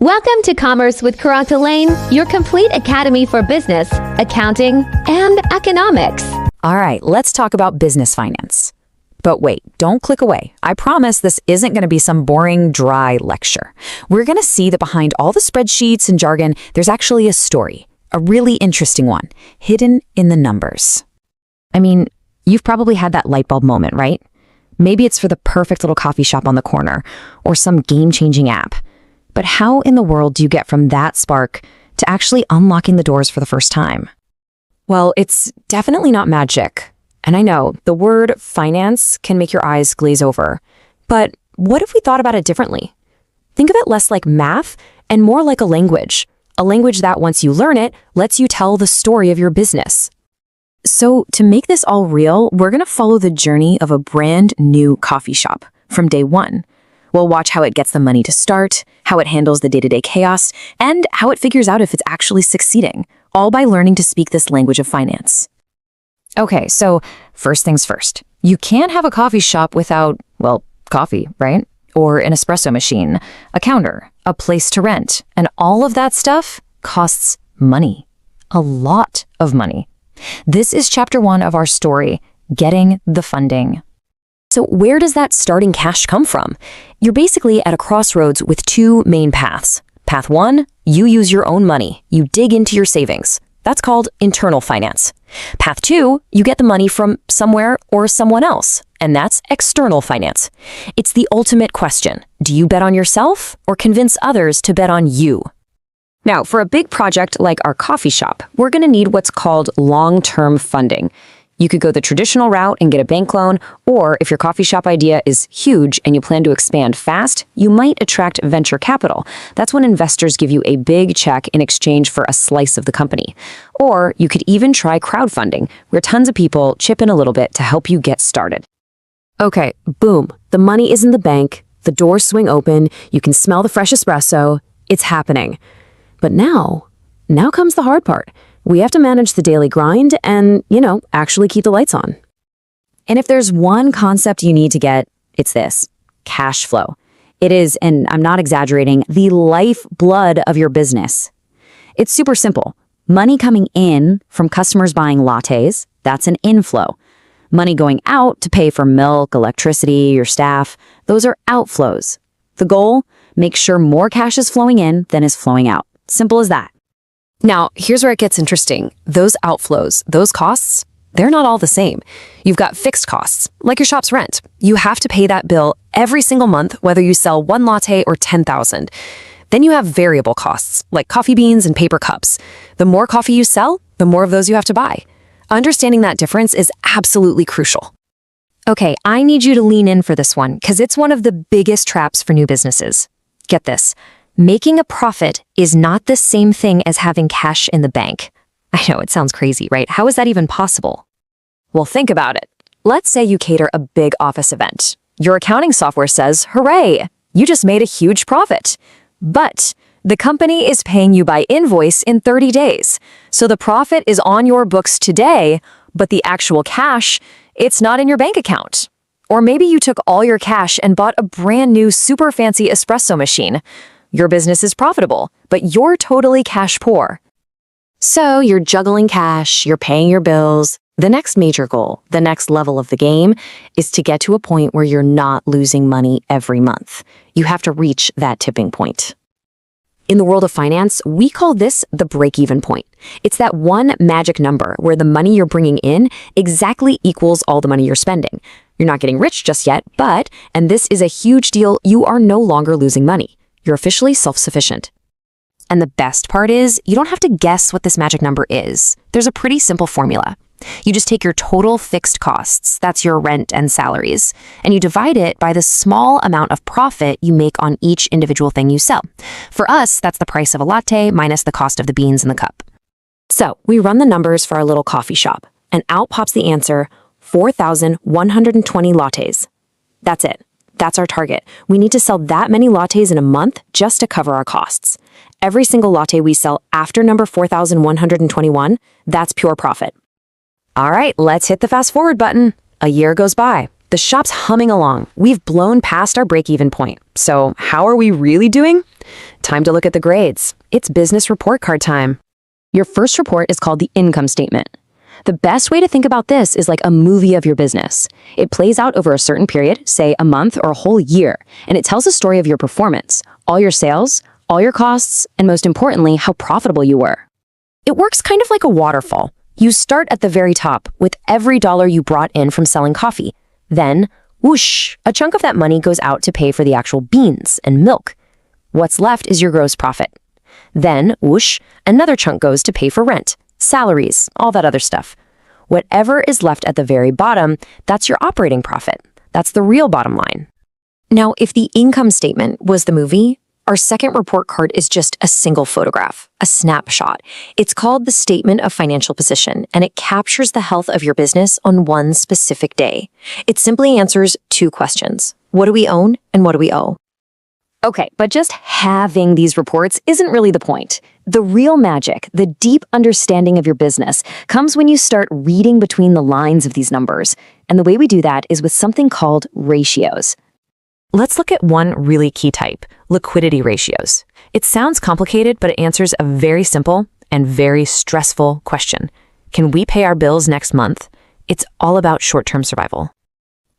Welcome to Commerce with Karanta Lane, your complete academy for business, accounting, and economics. All right, let's talk about business finance. But wait, don't click away. I promise this isn't going to be some boring, dry lecture. We're going to see that behind all the spreadsheets and jargon, there's actually a story, a really interesting one, hidden in the numbers. I mean, you've probably had that light bulb moment, right? Maybe it's for the perfect little coffee shop on the corner or some game-changing app. But how in the world do you get from that spark to actually unlocking the doors for the first time? Well, it's definitely not magic. And I know the word finance can make your eyes glaze over. But what if we thought about it differently? Think of it less like math and more like a language that once you learn it, lets you tell the story of your business. So to make this all real, we're going to follow the journey of a brand new coffee shop from day one. We'll watch how it gets the money to start, how it handles the day-to-day chaos, and how it figures out if it's actually succeeding, all by learning to speak this language of finance. Okay, so first things first. You can't have a coffee shop without, well, coffee, right? Or an espresso machine, a counter, a place to rent, and all of that stuff costs money. A lot of money. This is chapter 1 of our story, Getting the Funding. So where does that starting cash come from? You're basically at a crossroads with two main paths. Path 1, you use your own money. You dig into your savings. That's called internal finance. Path 2, you get the money from somewhere or someone else, and that's external finance. It's the ultimate question. Do you bet on yourself or convince others to bet on you? Now, for a big project like our coffee shop, we're going to need what's called long-term funding. You could go the traditional route and get a bank loan, or if your coffee shop idea is huge and you plan to expand fast, you might attract venture capital. That's when investors give you a big check in exchange for a slice of the company. Or you could even try crowdfunding, where tons of people chip in a little bit to help you get started. Okay, boom. The money is in the bank, the doors swing open, you can smell the fresh espresso. It's happening. But now comes the hard part. We have to manage the daily grind and, actually keep the lights on. And if there's one concept you need to get, it's this: cash flow. It is, and I'm not exaggerating, the lifeblood of your business. It's super simple. Money coming in from customers buying lattes, that's an inflow. Money going out to pay for milk, electricity, your staff, those are outflows. The goal? Make sure more cash is flowing in than is flowing out. Simple as that. Now, here's where it gets interesting. Those outflows, those costs, they're not all the same. You've got fixed costs, like your shop's rent. You have to pay that bill every single month, whether you sell 1 latte or 10,000. Then you have variable costs, like coffee beans and paper cups. The more coffee you sell, the more of those you have to buy. Understanding that difference is absolutely crucial. Okay, I need you to lean in for this one, because it's one of the biggest traps for new businesses. Get this. Making a profit is not the same thing as having cash in the bank. I know, it sounds crazy, right? How is that even possible? Well, think about it. Let's say you cater a big office event. Your accounting software says, hooray, you just made a huge profit. But the company is paying you by invoice in 30 days. So the profit is on your books today, but the actual cash, it's not in your bank account. Or maybe you took all your cash and bought a brand new super fancy espresso machine. Your business is profitable, but you're totally cash poor. So you're juggling cash, you're paying your bills. The next major goal, the next level of the game, is to get to a point where you're not losing money every month. You have to reach that tipping point. In the world of finance, we call this the break-even point. It's that one magic number where the money you're bringing in exactly equals all the money you're spending. You're not getting rich just yet, but, and this is a huge deal, you are no longer losing money. You're officially self-sufficient. And the best part is, you don't have to guess what this magic number is. There's a pretty simple formula. You just take your total fixed costs, that's your rent and salaries, and you divide it by the small amount of profit you make on each individual thing you sell. For us, that's the price of a latte minus the cost of the beans in the cup. So we run the numbers for our little coffee shop, and out pops the answer, 4,120 lattes. That's it. That's our target. We need to sell that many lattes in a month just to cover our costs. Every single latte we sell after number 4,121, that's pure profit. All right, let's hit the fast forward button. A year goes by. The shop's humming along. We've blown past our break-even point. So how are we really doing? Time to look at the grades. It's business report card time. Your first report is called the income statement. The best way to think about this is like a movie of your business. It plays out over a certain period, say a month or a whole year, and it tells a story of your performance, all your sales, all your costs, and most importantly, how profitable you were. It works kind of like a waterfall. You start at the very top with every dollar you brought in from selling coffee. Then, whoosh, a chunk of that money goes out to pay for the actual beans and milk. What's left is your gross profit. Then, whoosh, another chunk goes to pay for rent, salaries, all that other stuff. Whatever is left at the very bottom, that's your operating profit. That's the real bottom line. Now, if the income statement was the movie, our second report card is just a single photograph, a snapshot. It's called the Statement of Financial Position, and it captures the health of your business on one specific day. It simply answers two questions. What do we own and what do we owe? Okay, but just having these reports isn't really the point. The real magic, the deep understanding of your business, comes when you start reading between the lines of these numbers. And the way we do that is with something called ratios. Let's look at one really key type, liquidity ratios. It sounds complicated, but it answers a very simple and very stressful question. Can we pay our bills next month? It's all about short-term survival.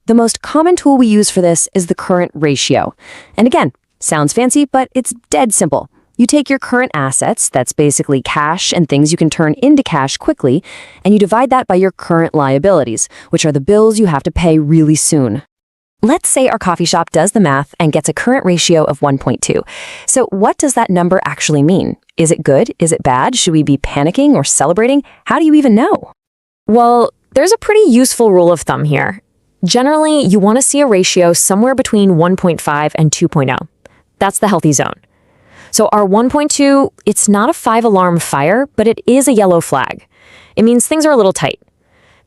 The most common tool we use for this is the current ratio. And again, sounds fancy, but it's dead simple. You take your current assets, that's basically cash and things you can turn into cash quickly, and you divide that by your current liabilities, which are the bills you have to pay really soon. Let's say our coffee shop does the math and gets a current ratio of 1.2. So what does that number actually mean? Is it good? Is it bad? Should we be panicking or celebrating? How do you even know? Well, there's a pretty useful rule of thumb here. Generally, you want to see a ratio somewhere between 1.5 and 2.0. That's the healthy zone. So our 1.2, it's not a 5-alarm fire, but it is a yellow flag. It means things are a little tight.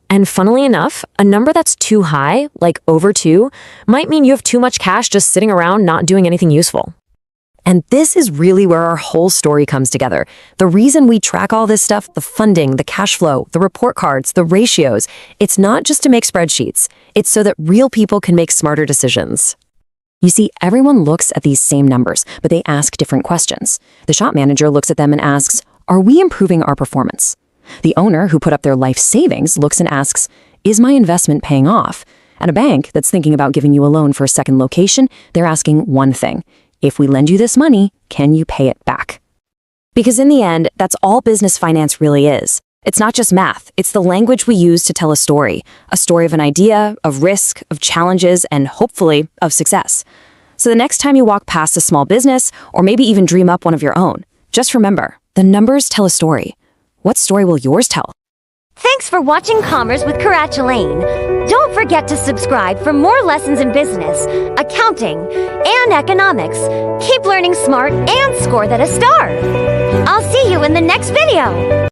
And funnily enough, a number that's too high, like over 2, might mean you have too much cash just sitting around not doing anything useful. And this is really where our whole story comes together. The reason we track all this stuff, the funding, the cash flow, the report cards, the ratios, it's not just to make spreadsheets. It's so that real people can make smarter decisions. You see, everyone looks at these same numbers, but they ask different questions. The shop manager looks at them and asks, are we improving our performance? The owner who put up their life savings looks and asks, is my investment paying off? At a bank that's thinking about giving you a loan for a second location, they're asking one thing. If we lend you this money, can you pay it back? Because in the end, that's all business finance really is. It's not just math. It's the language we use to tell a story of an idea, of risk, of challenges, and hopefully of success. So the next time you walk past a small business, or maybe even dream up one of your own, just remember, the numbers tell a story. What story will yours tell? Thanks for watching Commerce with Karach. Don't forget to subscribe for more lessons in business, accounting, and economics. Keep learning smart and score that a star. I'll see you in the next video.